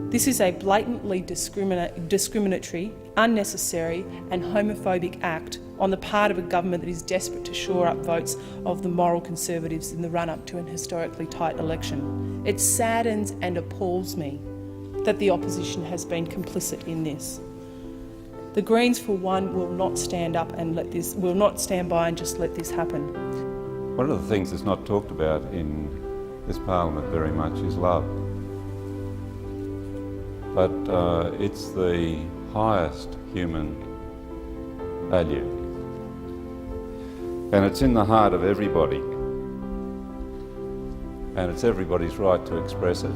This is a blatantly discriminatory, unnecessary and homophobic act on the part of a government that is desperate to shore up votes of the moral conservatives in the run-up to an historically tight election. It saddens and appalls me that the opposition has been complicit in this. The Greens, for one, will not stand by and just let this happen. One of the things that's not talked about in this parliament very much is love. But it's the highest human value. And it's in the heart of everybody. And it's everybody's right to express it.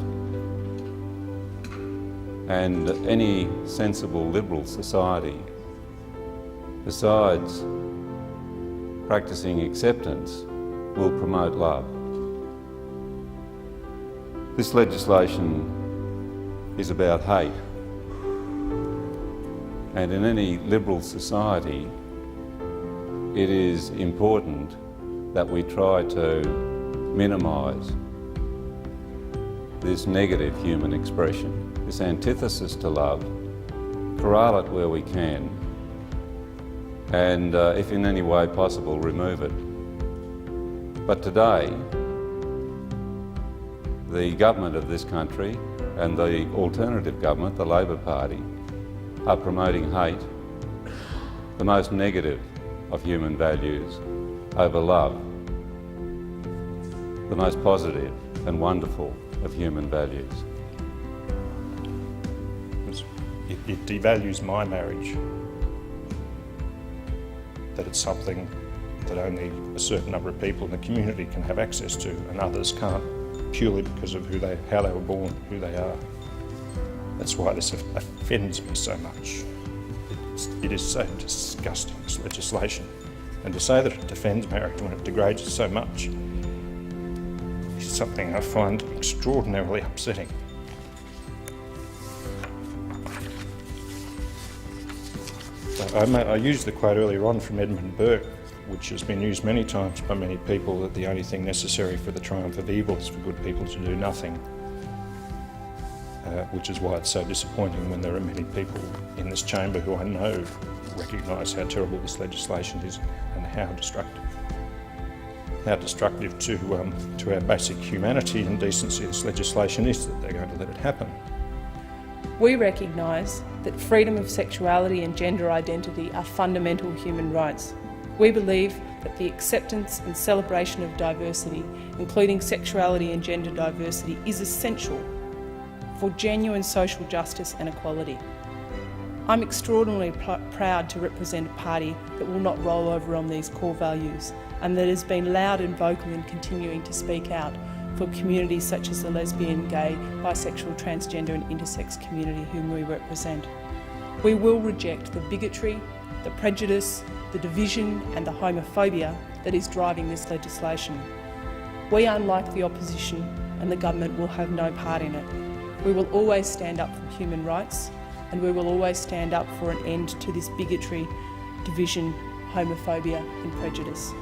And any sensible liberal society, besides practicing acceptance, will promote love. This legislation is about hate. And in any liberal society, it is important that we try to minimise this negative human expression, this antithesis to love, corral it where we can, and if in any way possible, remove it. But today, the government of this country and the alternative government, the Labor Party, are promoting hate, the most negative of human values, over love, the most positive and wonderful of human values. It devalues my marriage, that it's something that only a certain number of people in the community can have access to and others can't, purely because of how they were born, who they are. That's why this offends me so much. It is so disgusting, this legislation. And to say that it defends marriage when it degrades it so much is something I find extraordinarily upsetting. I used the quote earlier on from Edmund Burke, which has been used many times by many people, that the only thing necessary for the triumph of evil is for good people to do nothing. Which is why it's so disappointing when there are many people in this chamber who I know recognise how terrible this legislation is and how destructive. How destructive to our basic humanity and decency this legislation is, that they're going to let it happen. We recognise that freedom of sexuality and gender identity are fundamental human rights. We believe that the acceptance and celebration of diversity, including sexuality and gender diversity, is essential for genuine social justice and equality. I'm extraordinarily proud to represent a party that will not roll over on these core values and that has been loud and vocal in continuing to speak out for communities such as the lesbian, gay, bisexual, transgender and intersex community whom we represent. We will reject the bigotry, the prejudice, the division and the homophobia that is driving this legislation. We, unlike the opposition and the government, will have no part in it. We will always stand up for human rights and we will always stand up for an end to this bigotry, division, homophobia and prejudice.